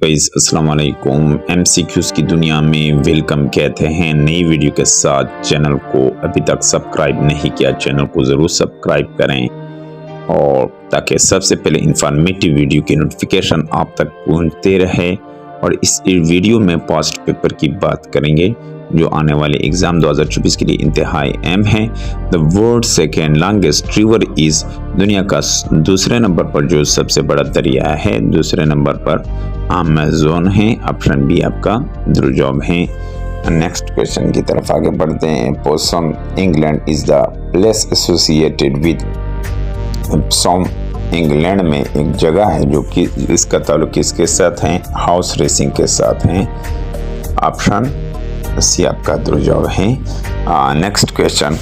Guys अस्सलाम वालेकुम। MCQs की दुनिया में वेलकम कहते हैं नई वीडियो के साथ। चैनल को अभी तक सब्सक्राइब नहीं किया, चैनल को ज़रूर सब्सक्राइब करें और ताकि सबसे पहले इंफॉर्मेटिव वीडियो की नोटिफिकेशन आप तक पहुंचते रहे। और इस वीडियो में पास्ट पेपर की बात करेंगे जो आने वाले एग्ज़ाम 2024 के लिए इंतहाई अहम है। The world second longest river is, दुनिया का दूसरे नंबर पर जो सबसे बड़ा दरिया है, दूसरे नंबर पर अमेज़न है। ऑप्शन बी आपका द्रुजोब है। नेक्स्ट क्वेश्चन की तरफ आगे बढ़ते हैं। Possum England is the place associated with, possum England में एक जगह है जो कि इसका ताल्लुक किसके साथ है? हाउस रेसिंग के साथ है। ऑप्शन सी आपका द्रुजोब है। Next question,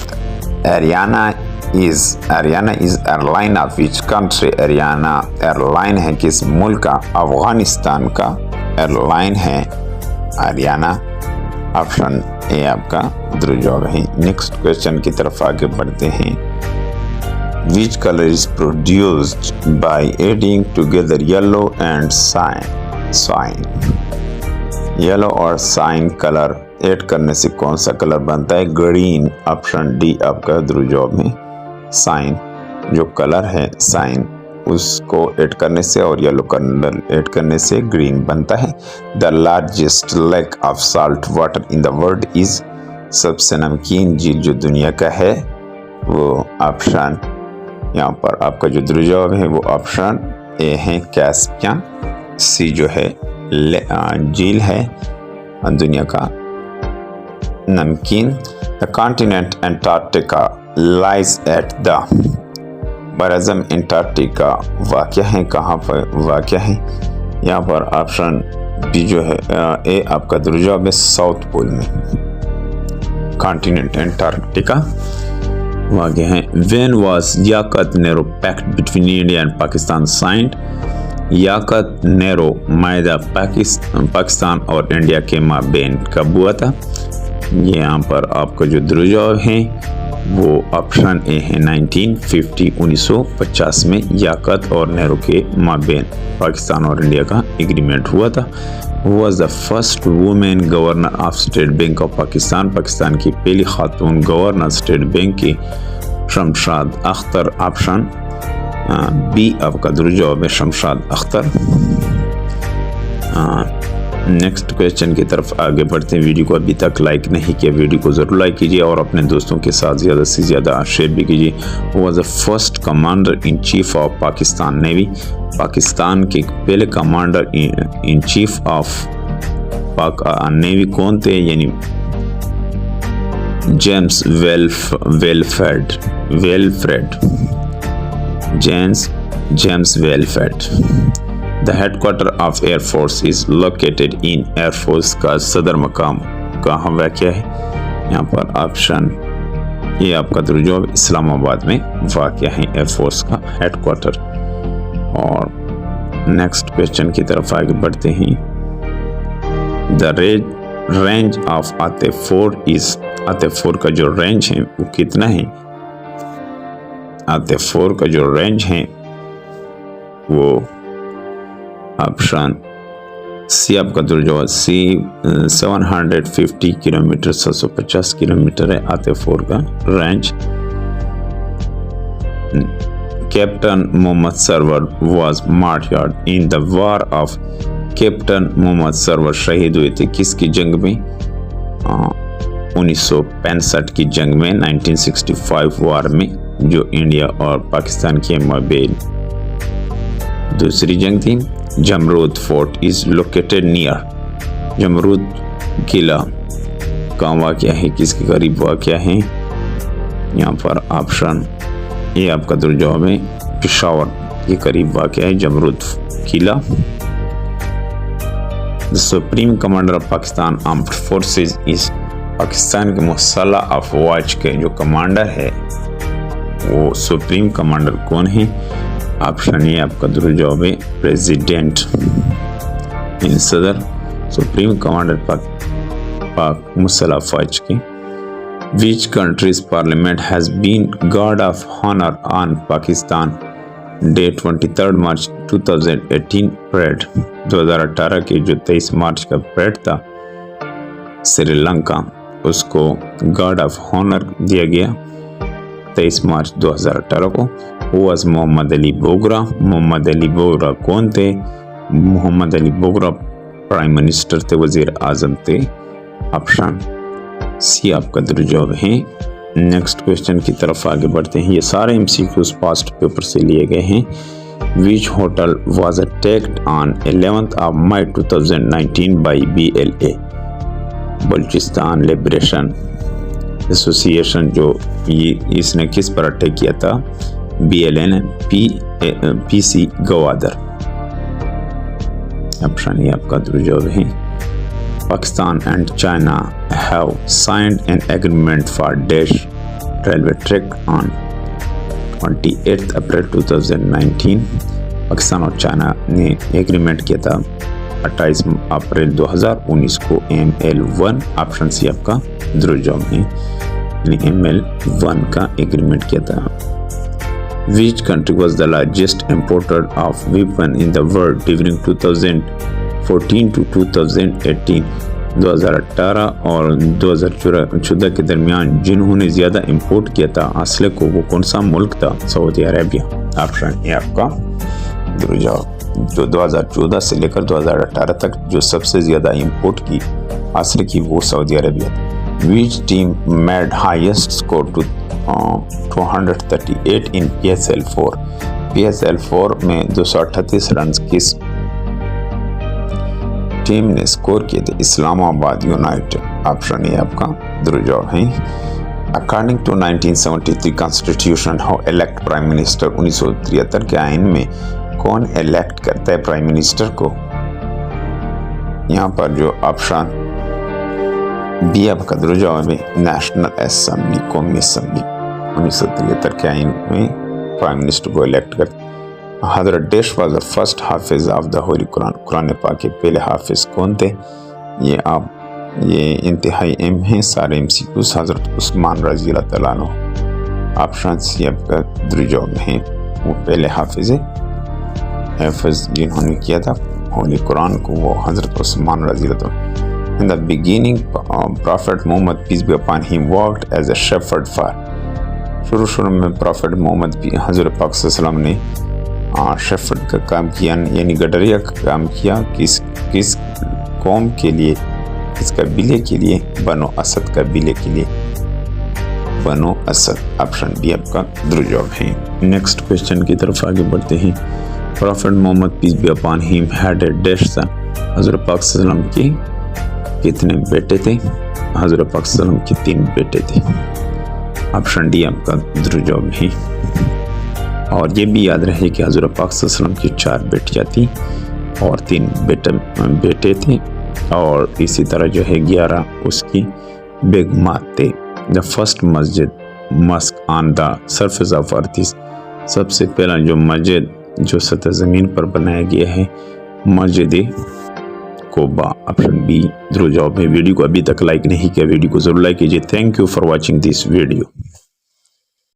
Ariana is airline of which country? Ariana airline है किस मुल्क का? अफगानिस्तान का एयरलाइन है एरियाना। ऑप्शन ए आपका द्रुजोब है। नेक्स्ट क्वेश्चन की तरफ आगे बढ़ते हैं। Which color is produced by adding together yellow and cyan? Yellow और साइन कलर ऐड करने से कौन सा कलर बनता है? ग्रीन। ऑप्शन डी आपका द्रुजोब में। साइन जो कलर है साइन, उसको ऐड करने से और येलो कलर ऐड करने से ग्रीन बनता है। The largest lake of salt water in the world is, सबसे नमकीन झील जो दुनिया का है वो ऑप्शन, यहाँ पर आपका जो द्रुजोब है वो ऑप्शन ए है कैस्पियन। सी जो है झील है दुनिया का नमकीन। The continent Antarctica lies at the, बरअज़म एंटार्क्टिका वाक़ है कहाँ पर वाक़ है? यहाँ पर ऑप्शन बी जो है ए आपका द्रुजोब है साउथ पोल में। कॉन्टिनेंट एंटार्क्टिका वाक़ है। When was Liaquat Nehru pact between India and Pakistan signed? Liaquat Nehru मायदा पाकिस्तान और इंडिया के माबेन कब हुआ था? ये यहाँ पर आपका जो द्रुजोब है वो ऑप्शन ए है 1950 में याकत और नेहरू के माबेन पाकिस्तान और इंडिया का एग्रीमेंट हुआ था। Was the first women governor of state bank of Pakistan? Pakistan की पहली खातून गवर्नर स्टेट बैंक की शमशाद अख्तर। ऑप्शन बी आपका द्रुजोब है शमशाद अख्तर। नेक्स्ट क्वेश्चन की तरफ आगे बढ़ते हैं। वीडियो को अभी तक लाइक नहीं किया, वीडियो को ज़रूर लाइक कीजिए और अपने दोस्तों के साथ ज़्यादा से ज़्यादा शेयर भी कीजिए। Was the first commander in chief of Pakistan navy? Pakistan के पहले commander in chief of navy कौन थे? यानी James James Wilfred. The headquarter of air force is located in, air force का सदर मकाम कहाँ वाक़ है? यहाँ पर ऑप्शन ये आपका द्रुजोब इस्लामाबाद में वाक़ है एयरफोर्स का हेडक्वार्टर। और नेक्स्ट क्वेश्चन की तरफ आगे बढ़ते हैं। द रेंज ऑफ आते-4 इज, आते-4 का जो रेंज है वो कितना है? आते-4 का जो रेंज है वो ऑप्शन सी आपका द्रुजोब सी 750 किलोमीटर 750 किलोमीटर है आते-4 का range. Captain Mohammad Sarwar was martyred in the war of, captain Mohammad Sarwar शहीद हुए थे किसकी जंग में? 1965 की जंग में, 1965 वार में जो इंडिया और पाकिस्तान के माबेन दूसरी जंग थी। Jamrud fort is located near, Jamrud किला कहाँ वाक़ है, किसके करीब वाक़ है? यहाँ पर ऑप्शन ये आपका द्रुजोब है पेशावर के करीब वाक़ है जमरूद किला। The supreme commander of Pakistan armed forces is, Pakistan के मुसल्लह अफवाज के जो कमांडर है वो सुप्रीम कमांडर कौन है? ऑप्शन ये आपका द्रुजोब है प्रेसिडेंट इन सदर, सुप्रीम कमांडर पाक मुसल्लह अफवाज के। Which countries parliament has been guard of honour on Pakistan? Day 23 March 2018 parade 2018 के जो 23 मार्च का परेड था श्रीलंका, उसको गार्ड ऑफ ऑनर दिया गया 23 मार्च 2018 को। वॉज मोहम्मद अली बोगरा। मोहम्मद अली बोगरा कौन थे? मोहम्मद अली बोगरा प्राइम मिनिस्टर थे, वजीर आजम थे। ऑप्शन सी आपका जवाब है। नेक्स्ट क्वेश्चन की तरफ आगे बढ़ते हैं। ये सारे एमसीक्यूज पास्ट पेपर से लिए गए हैं। Which hotel was attacked on 11th of May 2019 by BLA, Balochistan liberation association, जो ये इसने किस पर अटैक किया था? BLA ने PC गवादर। ऑप्शन ये आपका जवाब है। Pakistan and China have signed an agreement for dash railway track on 28 अप्रैल 2019। पाकिस्तान और चाइना ने एग्रीमेंट किया था 28 अप्रैल 2019 को ML1। ऑप्शन सी आपका जवाब है, यानी ML1 का एग्रीमेंट किया था। Which country was the largest importer of weapon in the world during 2014 to 2018? 2018 और 2014 के दरमियान जिन्होंने ज़्यादा इंपोर्ट किया था असले को, वो कौन सा मुल्क था? Saudi Arabia. ऑप्शन ये आपका जवाब। जो 2014 से लेकर 2018 तक जो सबसे ज़्यादा इंपोर्ट की असले की, वो सऊदी अरेबिया था। Which team made highest score to 238 in PSL4? PSL4 में 238 रन किस टीम ने स्कोर किए थे? इस्लामाबाद यूनाइटेड। ऑप्शन ये आपका जवाब है। According to 1973 constitution how elect prime minister, 1973 के आइन में कौन इलेक्ट करता है प्राइम मिनिस्टर को? यहाँ पर जो ऑप्शन बी आपका जवाब है, नेशनल असेंबली, कौमी असेंबली। 1973 के आइन में प्राइम मिनिस्टर को इलेक्ट करते। हज़रत dash was the first Hafiz of the Holi Quran, Quran पाक के पहले हाफिज कौन थे? ये इंतहाई अहम है सारे एमसीक्यूज। हज़रत उस्मान रज़ी अल्लाह तआला अन्हु। ऑप्शन सी आपका जवाब है, वो पहले हाफिज जिन्होंने किया था होली कुरान को, वो हज़रत उस्मान रज़ी अल्लाह तआला। In the beginning, Prophet Muhammad peace be upon him worked as a shepherd for. शुरू में Prophet Muhammad हज़रत पाक सल्लल्लाहु अलैहि वसल्लम ने शेफर्ड का काम किया, यानी गडरिया का काम किया। किस कौम के लिए? किस कबीले के लिए? बनो असद कबीले के लिए, बनो असद। ऑप्शन बी आपका जवाब है। नेक्स्ट क्वेश्चन की तरफ आगे बढ़ते हैं। Prophet Muhammad peace be upon him had a dash son. हज़रत पाक सल्लल्लाहु अलैहि वसल्लम की कितने बेटे थे? हज़रत पाक सल्लल्लाहु अलैहि वसल्लम के 3 बेटे थे। ऑप्शन डी आपका जवाब है। और ये भी याद रहे कि हज़रत पाक सल्लल्लाहु अलैहि वसल्लम की 4 बेटियाँ थी और 3 बेटे थे, और इसी तरह जो है 11 उसकी बेगमात थे। The first Musk on the surface of earth, सबसे पहला जो मस्जिद जो सतह ज़मीन पर बनाया गया है, मस्जिद कोबा। ऑप्शन बी जवाब है। वीडियो को अभी तक लाइक नहीं किया, वीडियो को जरूर लाइक कीजिए। Thank you for watching this video.